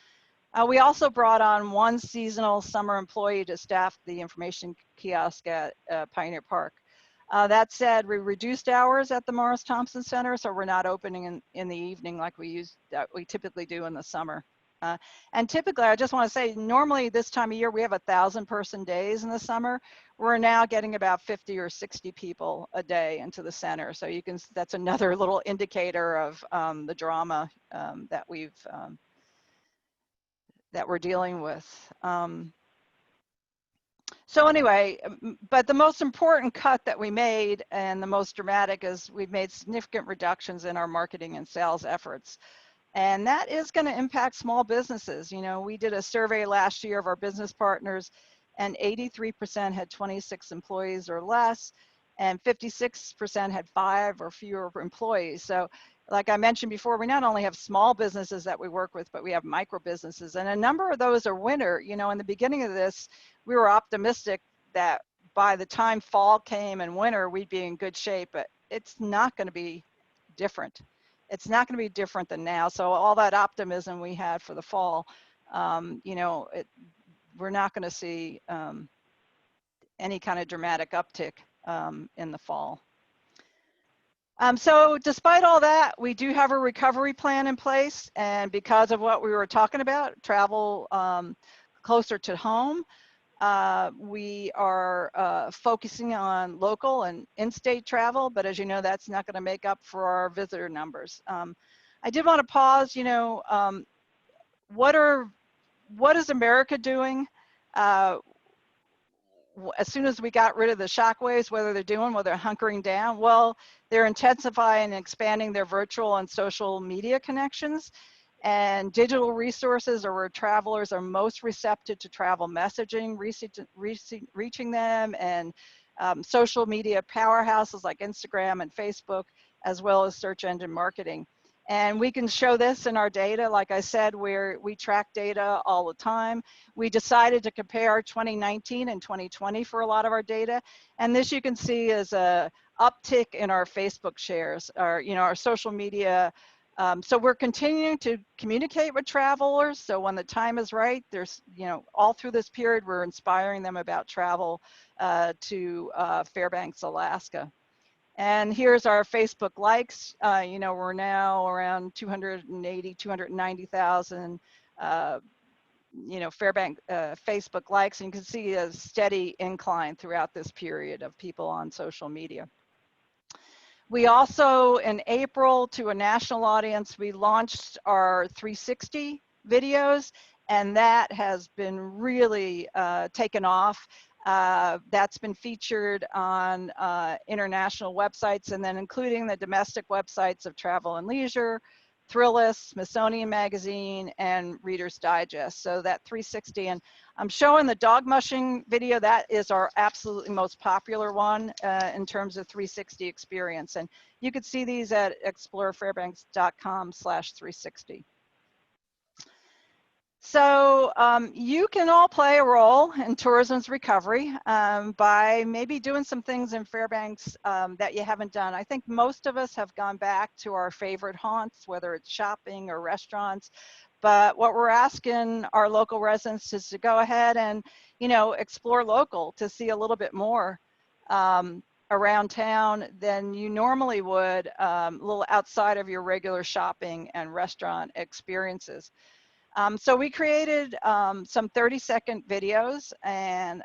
We also brought on one seasonal summer employee to staff the information kiosk at Pioneer Park. That said, we reduced hours at the Morris Thompson Center, so we're not opening in the evening like we typically do in the summer. And typically, I just want to say, normally this time of year, we have 1,000-person days in the summer. We're now getting about 50 or 60 people a day into the center. So you can, that's another little indicator of the drama that we're dealing with. So anyway, but the most important cut that we made, and the most dramatic, is we've made significant reductions in our marketing and sales efforts. And that is going to impact small businesses. You know, we did a survey last year of our business partners, and 83% had 26 employees or less, and 56% had 5 or fewer employees. So like I mentioned before, we not only have small businesses that we work with, but we have micro businesses, and a number of those are winter. You know, in the beginning of this, we were optimistic that by the time fall came and winter, we'd be in good shape, but it's not going to be different. It's not going to be different than now. So all that optimism we had for the fall, you know, we're not going to see any kind of dramatic uptick in the fall. So despite all that, we do have a recovery plan in place. And because of what we were talking about, travel closer to home, we are focusing on local and in-state travel, but as you know, that's not going to make up for our visitor numbers. I did want to pause, you know, what is America doing? As soon as we got rid of the shockwaves, whether they're hunkering down, well, they're intensifying and expanding their virtual and social media connections. And digital resources are where travelers are most receptive to travel messaging, reaching them, and social media powerhouses like Instagram and Facebook, as well as search engine marketing. And we can show this in our data. Like I said, we track data all the time. We decided to compare 2019 and 2020 for a lot of our data. And this you can see is a uptick in our Facebook shares, our social media. So we're continuing to communicate with travelers. So when the time is right, there's, all through this period, we're inspiring them about travel to Fairbanks, Alaska. And here's our Facebook likes. We're now around 280, 290,000, Fairbanks Facebook likes, and you can see a steady incline throughout this period of people on social media. We also, in April, to a national audience, we launched our 360 videos, and that has been really taken off. That's been featured on international websites, and then including the domestic websites of Travel and Leisure, Thrillist, Smithsonian Magazine, and Reader's Digest. So that 360, and I'm showing the dog mushing video. That is our absolutely most popular one in terms of 360 experience. And you could see these at explorefairbanks.com/360. So you can all play a role in tourism's recovery by maybe doing some things in Fairbanks that you haven't done. I think most of us have gone back to our favorite haunts, whether it's shopping or restaurants. But what we're asking our local residents is to go ahead and, explore local, to see a little bit more around town than you normally would, a little outside of your regular shopping and restaurant experiences. So we created some 30-second videos, and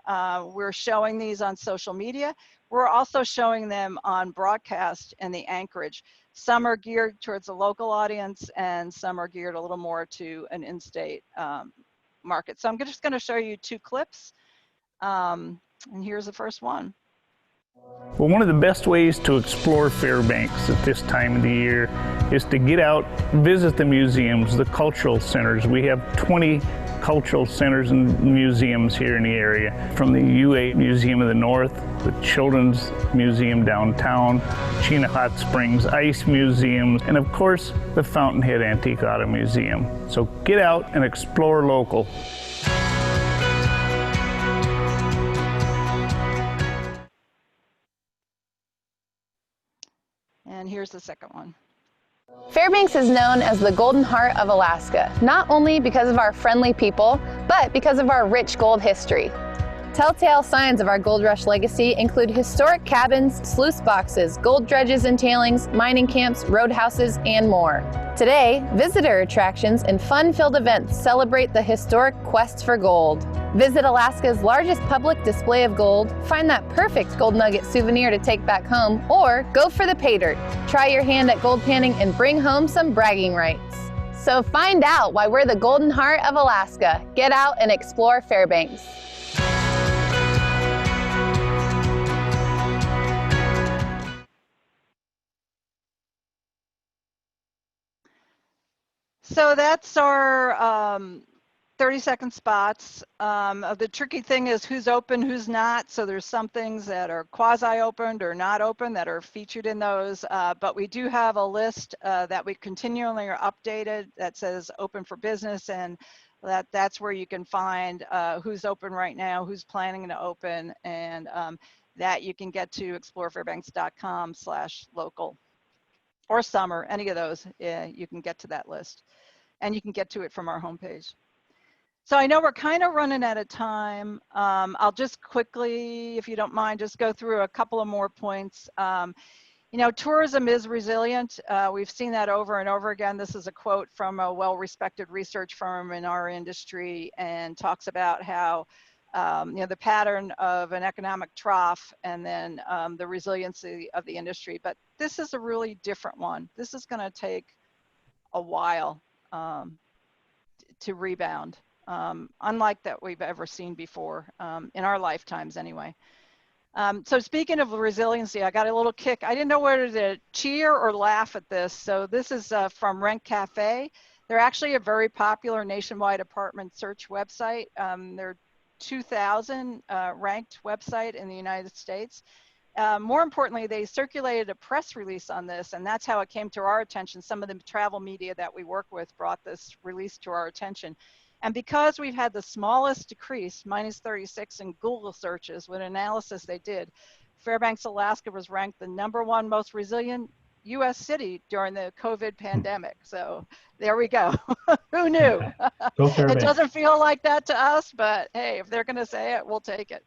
we're showing these on social media. We're also showing them on broadcast in the Anchorage. Some are geared towards a local audience, and some are geared a little more to an in-state market. So I'm just going to show you 2 clips, and here's the first one. Well, one of the best ways to explore Fairbanks at this time of the year is to get out, visit the museums, the cultural centers. We have 20 cultural centers and museums here in the area, from the UA Museum of the North, the Children's Museum downtown, Chena Hot Springs Ice Museum, and of course, the Fountainhead Antique Auto Museum. So get out and explore local. And here's the second one. Fairbanks is known as the Golden Heart of Alaska, not only because of our friendly people, but because of our rich gold history. Telltale signs of our gold rush legacy include historic cabins, sluice boxes, gold dredges and tailings, mining camps, roadhouses, and more. Today, visitor attractions and fun-filled events celebrate the historic quest for gold. Visit Alaska's largest public display of gold, find that perfect gold nugget souvenir to take back home, or go for the pay dirt. Try your hand at gold panning and bring home some bragging rights. So find out why we're the Golden Heart of Alaska. Get out and explore Fairbanks. So that's our 30-second spots. The tricky thing is who's open, who's not. So there's some things that are quasi-opened or not open that are featured in those. But we do have a list that we continually are updated that says open for business, and that's where you can find who's open right now, who's planning to open, and that you can get to explorefairbanks.com/local or summer, any of those. You can get to that list, and you can get to it from our homepage. So I know we're kind of running out of time. I'll just quickly, if you don't mind, just go through a couple of more points. Tourism is resilient. We've seen that over and over again. This is a quote from a well-respected research firm in our industry, and talks about how the pattern of an economic trough and then the resiliency of the industry. But this is a really different one. This is going to take a while to rebound, unlike that we've ever seen before in our lifetimes anyway. So speaking of resiliency, I got a little kick. I didn't know whether to cheer or laugh at this. So this is from Rent Cafe. They're actually a very popular nationwide apartment search website. They're 2000 ranked website in the United States. More importantly, they circulated a press release on this, and that's how it came to our attention. Some of the travel media that we work with brought this release to our attention. And because we've had the smallest decrease, minus 36 in Google searches with analysis they did, Fairbanks, Alaska was ranked the #1 most resilient US city during the COVID pandemic. So there we go. Who knew? Go It Fairbanks. doesn't feel like that to us, but hey, if they're going to say it, we'll take it.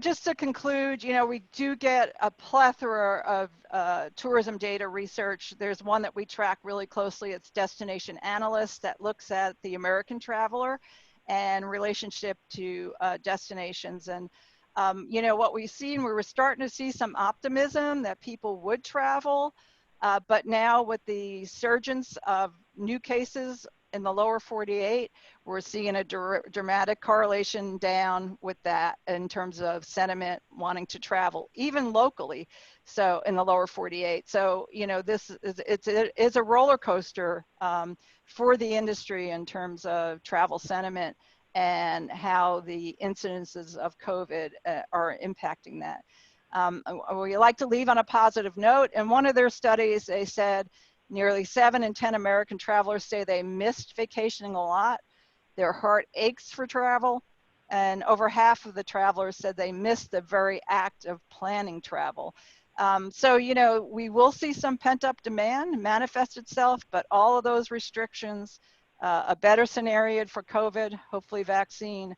Just to conclude, we do get a plethora of tourism data research. There's one that we track really closely. It's Destination Analyst that looks at the American traveler and relationship to destinations. And what we've seen, we were starting to see some optimism that people would travel, but now with the surgence of new cases in the lower 48, we're seeing a dramatic correlation down with that in terms of sentiment wanting to travel, even locally, so in the lower 48. So, this is a roller coaster for the industry in terms of travel sentiment and how the incidences of COVID are impacting that. We like to leave on a positive note. In one of their studies, they said nearly 7 in 10 American travelers say they missed vacationing a lot. Their heart aches for travel. And over half of the travelers said they missed the very act of planning travel. So, we will see some pent-up demand manifest itself, but all of those restrictions, a better scenario for COVID, hopefully vaccine,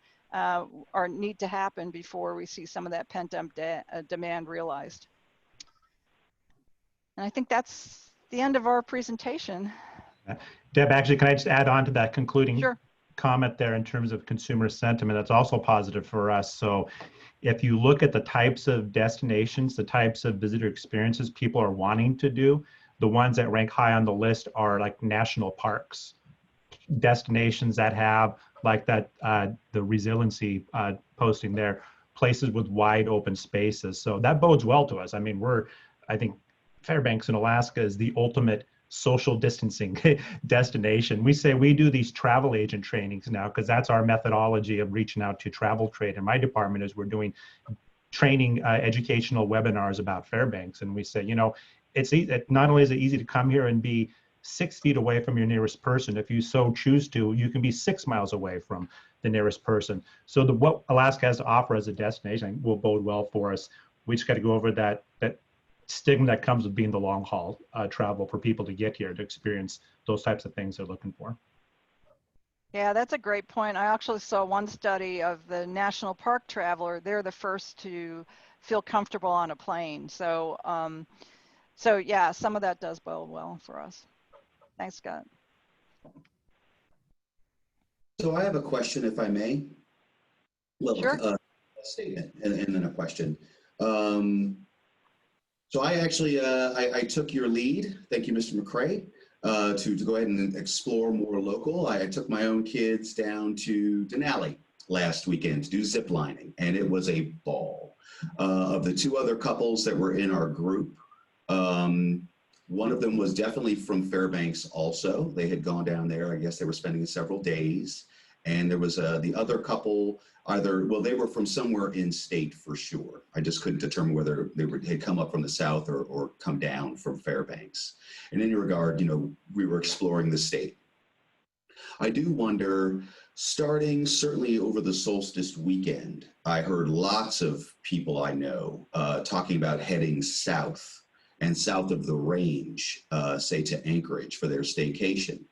need to happen before we see some of that pent-up demand realized. And I think that's the end of our presentation. Deb, actually, can I just add on to that concluding Sure. comment there in terms of consumer sentiment? That's also positive for us. So if you look at the types of destinations, the types of visitor experiences people are wanting to do, the ones that rank high on the list are like national parks, destinations that have like that, the resiliency posting there, places with wide open spaces. So that bodes well to us. I mean, I think Fairbanks in Alaska is the ultimate social distancing destination. We say we do these travel agent trainings now because that's our methodology of reaching out to travel trade. In my department is we're doing training educational webinars about Fairbanks. And we say, it's not only is it easy to come here and be 6 feet away from your nearest person, if you so choose to, you can be 6 miles away from the nearest person. So what Alaska has to offer as a destination will bode well for us. We just got to go over that stigma that comes with being the long haul travel for people to get here to experience those types of things they're looking for. Yeah, that's a great point. I actually saw one study of the national park traveler. They're the first to feel comfortable on a plane. So, yeah, some of that does bode well for us. Thanks, Scott. So I have a question, if I may. Well, Sure. A statement and then a question. So I actually, I took your lead, thank you, Mr. McCrea, to go ahead and explore more local. I took my own kids down to Denali last weekend to do zip lining, and it was a ball. Of the 2 other couples that were in our group, one of them was definitely from Fairbanks also. They had gone down there, I guess they were spending several days. And there was the other couple, they were from somewhere in state for sure. I just couldn't determine whether they had come up from the south or come down from Fairbanks. In any regard, we were exploring the state. I do wonder, starting certainly over the solstice weekend, I heard lots of people I know talking about heading south and south of the range, say to Anchorage for their staycation.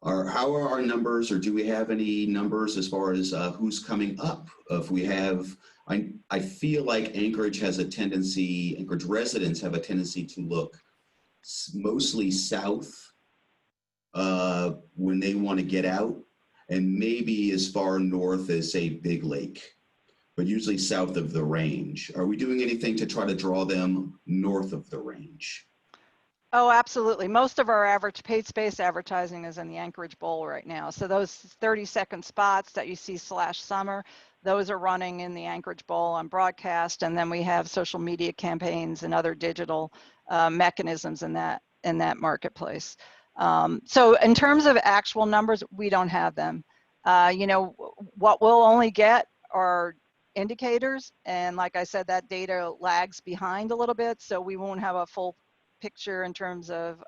How are our numbers, or do we have any numbers as far as who's coming up? If we have, I feel like Anchorage residents have a tendency to look mostly south when they want to get out, and maybe as far north as, say, Big Lake, but usually south of the range. Are we doing anything to try to draw them north of the range? Oh, absolutely. Most of our average paid space advertising is in the Anchorage Bowl right now. So those 30-second spots that you see /summer, those are running in the Anchorage Bowl on broadcast, and then we have social media campaigns and other digital mechanisms in that marketplace. So in terms of actual numbers, we don't have them. You know, what we'll only get are indicators, and like I said, that data lags behind a little bit, so we won't have a full picture in terms of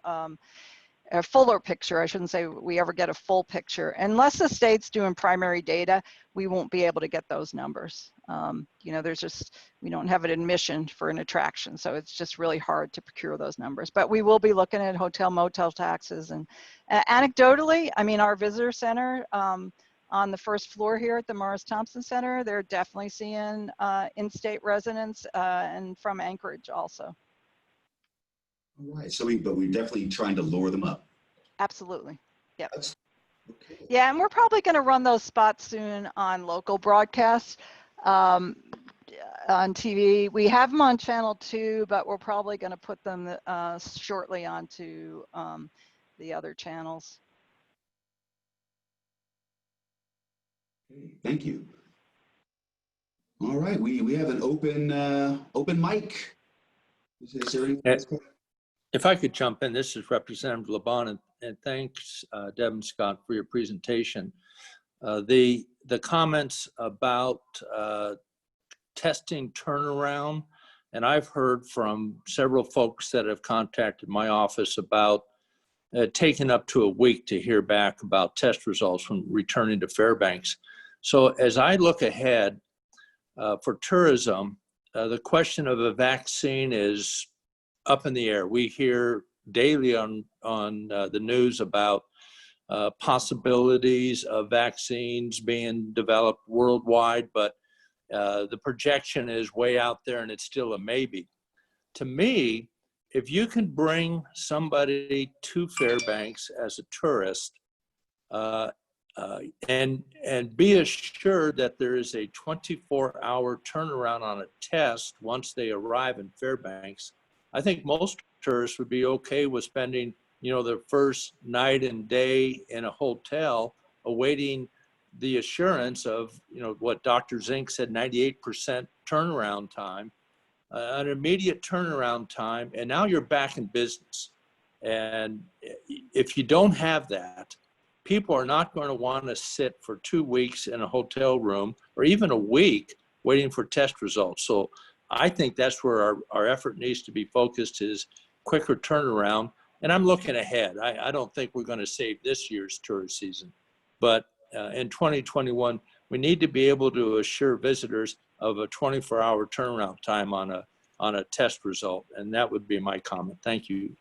a fuller picture. I shouldn't say we ever get a full picture. Unless the state's doing primary data, we won't be able to get those numbers. You know, we don't have an admission for an attraction, so it's just really hard to procure those numbers. But we will be looking at hotel motel taxes, and anecdotally, I mean, our visitor center on the first floor here at the Morris Thompson Center, they're definitely seeing in-state residents and from Anchorage also. All right, so but we're definitely trying to lure them up. Absolutely. Yep. Okay. Yeah, and we're probably going to run those spots soon on local broadcasts on TV. We have them on Channel 2, but we're probably going to put them shortly onto the other channels. Okay, thank you. All right, we have an open mic. Is there anything? If I could jump in, this is Representative LeBon, and thanks, Deb and Scott, for your presentation. The comments about testing turnaround, and I've heard from several folks that have contacted my office about taking up to a week to hear back about test results from returning to Fairbanks. So as I look ahead for tourism, the question of a vaccine is up in the air. We hear daily on the news about possibilities of vaccines being developed worldwide, but the projection is way out there and it's still a maybe. To me, if you can bring somebody to Fairbanks as a tourist and be assured that there is a 24-hour turnaround on a test once they arrive in Fairbanks, I think most tourists would be okay with spending, you know, their first night and day in a hotel awaiting the assurance of, you know, what Dr. Zink said, 98% turnaround time, an immediate turnaround time, and now you're back in business. And if you don't have that, people are not going to want to sit for 2 weeks in a hotel room or even a week waiting for test results. So I think that's where our effort needs to be focused, is quicker turnaround. And I'm looking ahead. I don't think we're going to save this year's tourist season, but in 2021, we need to be able to assure visitors of a 24-hour turnaround time on a test result. And that would be my comment. Thank you.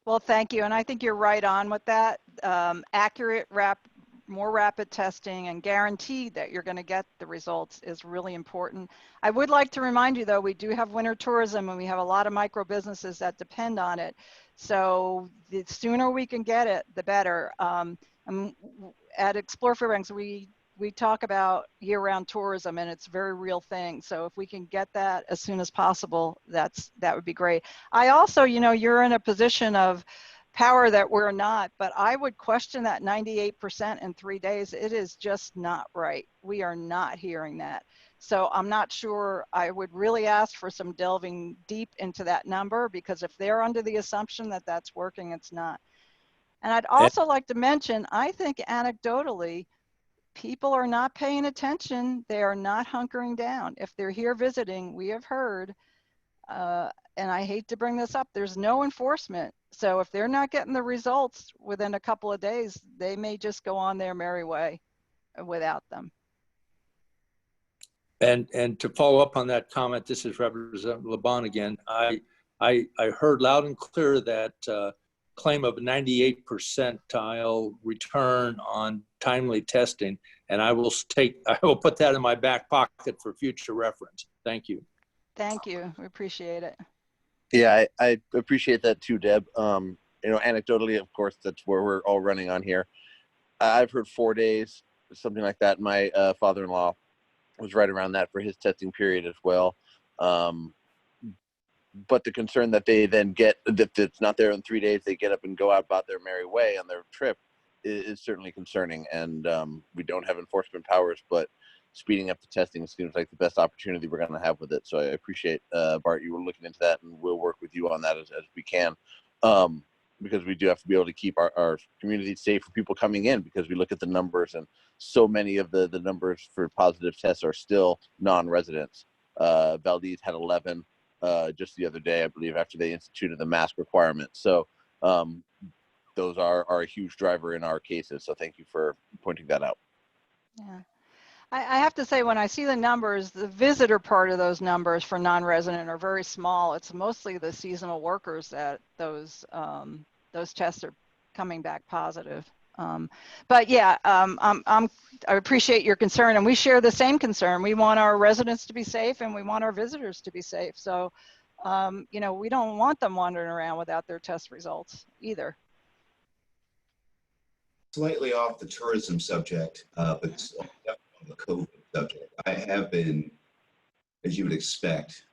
Well, thank you. And I think you're right on with that. Accurate, more rapid testing and guaranteed that you're going to get the results is really important. I would like to remind you, though, we do have winter tourism and we have a lot of micro businesses that depend on it. So the sooner we can get it, the better. At Explore Fairbanks, we talk about year-round tourism, and it's a very real thing. So if we can get that as soon as possible, that would be great. I also, you know, you're in a position of power that we're not, but I would question that 98% in 3 days. It is just not right. We are not hearing that. So I'm not sure. I would really ask for some delving deep into that number, because if they're under the assumption that that's working, it's not. And I'd also like to mention, I think anecdotally, people are not paying attention. They are not hunkering down. If they're here visiting, we have heard, and I hate to bring this up, there's no enforcement. So if they're not getting the results within a couple of days, they may just go on their merry way without them. And to follow up on that comment, this is Representative LeBon again. I heard loud and clear that claim of 98 percentile return on timely testing, and I will put that in my back pocket for future reference. Thank you. Thank you. We appreciate it. Yeah, I appreciate that too, Deb. You know, anecdotally, of course, that's where we're all running on here. I've heard 4 days, something like that. My father-in-law was right around that for his testing period as well. But the concern that they then get, that it's not there in 3 days, they get up and go out about their merry way on their trip, is certainly concerning. And we don't have enforcement powers, but speeding up the testing seems like the best opportunity we're going to have with it. So I appreciate, Bart, you were looking into that, and we'll work with you on that as we can. Because we do have to be able to keep our community safe for people coming in, because we look at the numbers, and so many of the numbers for positive tests are still non-residents. Valdez had 11 just the other day, I believe, after they instituted the mask requirement. So those are a huge driver in our cases. So thank you for pointing that out. Yeah. I have to say, when I see the numbers, the visitor part of those numbers for non-resident are very small. It's mostly the seasonal workers that those tests are coming back positive. But yeah, I appreciate your concern, and we share the same concern. We want our residents to be safe, and we want our visitors to be safe. So, you know, we don't want them wandering around without their test results either. Slightly off the tourism subject, but still definitely on the COVID subject. I have been, as you would expect,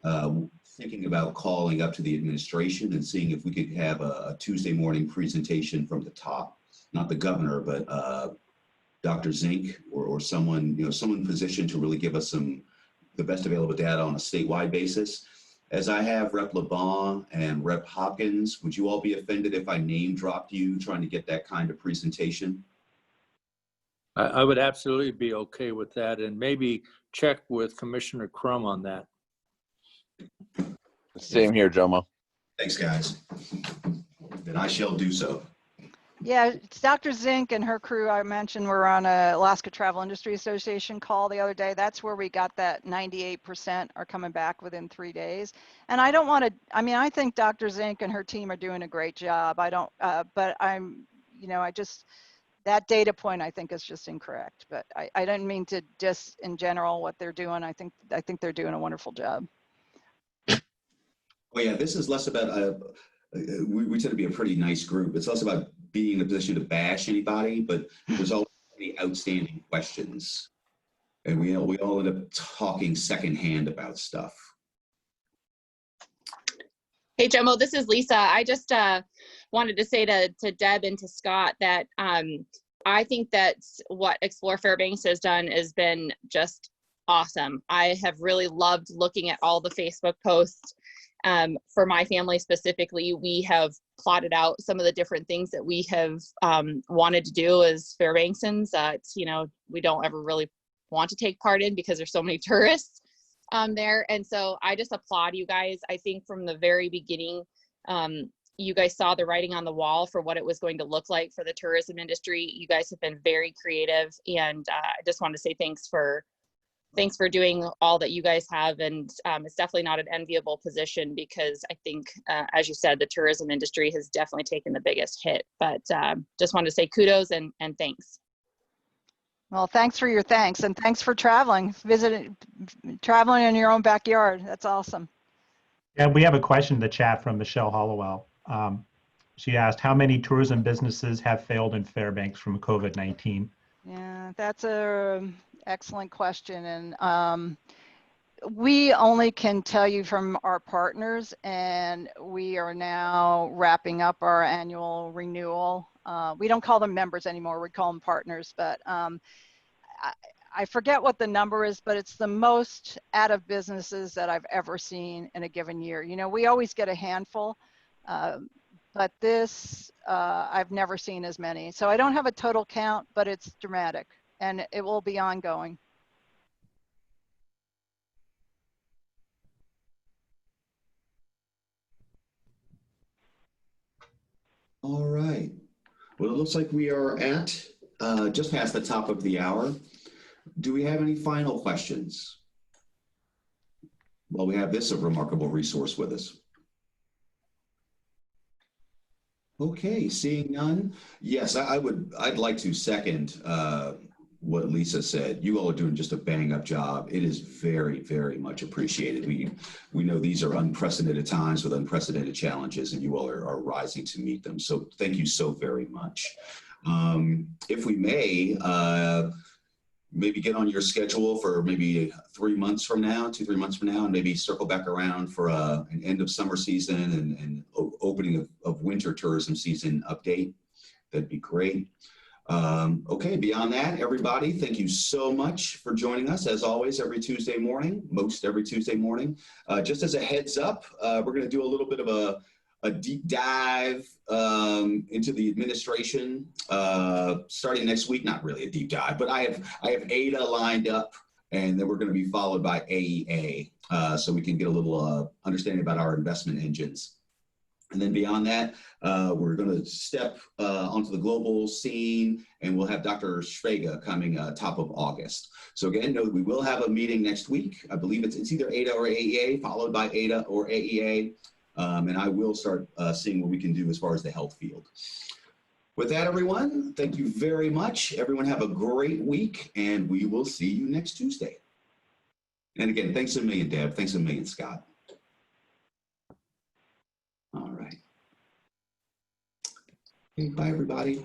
thinking about calling up to the administration and seeing if we could have a Tuesday morning presentation from the top, not the governor, but Dr. Zink or someone, you know, someone positioned to really give us the best available data on a statewide basis. As I have Rep. LeBon and Rep. Hopkins, would you all be offended if I name dropped you trying to get that kind of presentation? I would absolutely be okay with that, and maybe check with Commissioner Crum on that. Same here, Jomo. Thanks, guys. Then I shall do so. Yeah, it's Dr. Zink and her crew I mentioned were on a Alaska Travel Industry Association call the other day. That's where we got that 98% are coming back within 3 days. And I don't want to, I mean, I think Dr. Zink and her team are doing a great job. I don't, but I'm, you know, I just, that data point I think is just incorrect. But I don't mean to just in general what they're doing. I think they're doing a wonderful job. Well, yeah, this is less about, we tend to be a pretty nice group. It's less about being in a position to bash anybody, but there's always any outstanding questions. And we all end up talking secondhand about stuff. Hey, Jomo, this is Lisa. I just wanted to say to Deb and to Scott that I think that what Explore Fairbanks has done has been just awesome. I have really loved looking at all the Facebook posts. For my family specifically, we have plotted out some of the different things that we have wanted to do as Fairbanksans that, you know, we don't ever really want to take part in because there's so many tourists there. And so I just applaud you guys. I think from the very beginning, you guys saw the writing on the wall for what it was going to look like for the tourism industry. You guys have been very creative, and I just want to say thanks for doing all that you guys have. And it's definitely not an enviable position because I think, as you said, the tourism industry has definitely taken the biggest hit. But just wanted to say kudos and thanks. Well, thanks for your thanks, and thanks for traveling in your own backyard. That's awesome. Yeah, we have a question in the chat from Michelle Hollowell. She asked, how many tourism businesses have failed in Fairbanks from COVID-19? Yeah, that's a excellent question. And we only can tell you from our partners, and we are now wrapping up our annual renewal. We don't call them members anymore, we call them partners, but I forget what the number is, but it's the most out of businesses that I've ever seen in a given year. You know, we always get a handful, but this, I've never seen as many. So I don't have a total count, but it's dramatic, and it will be ongoing. All right. Well, it looks like we are at just past the top of the hour. Do we have any final questions? Well, we have this a remarkable resource with us. Okay, seeing none. Yes, I'd like to second what Lisa said. You all are doing just a bang up job. It is very, very much appreciated. We know these are unprecedented times with unprecedented challenges, and you all are rising to meet them. So thank you so very much. If we may, maybe get on your schedule for maybe 3 months from now, 2-3 months from now, and maybe circle back around for an end of summer season and opening of winter tourism season update. That'd be great. Okay, beyond that, everybody, thank you so much for joining us, as always, every Tuesday morning, most every Tuesday morning. Just as a heads up, we're going to do a little bit of a deep dive into the administration starting next week. Not really a deep dive, but I have ADA lined up, and then we're going to be followed by AEA, so we can get a little understanding about our investment engines. And then beyond that, we're going to step onto the global scene, and we'll have Dr. Schwega coming top of August. So again, know that we will have a meeting next week. I believe it's either ADA or AEA, followed by ADA or AEA. And I will start seeing what we can do as far as the health field. With that, everyone, thank you very much. Everyone have a great week, and we will see you next Tuesday. And again, thanks a million, Deb. Thanks a million, Scott. All right. Okay, bye, everybody.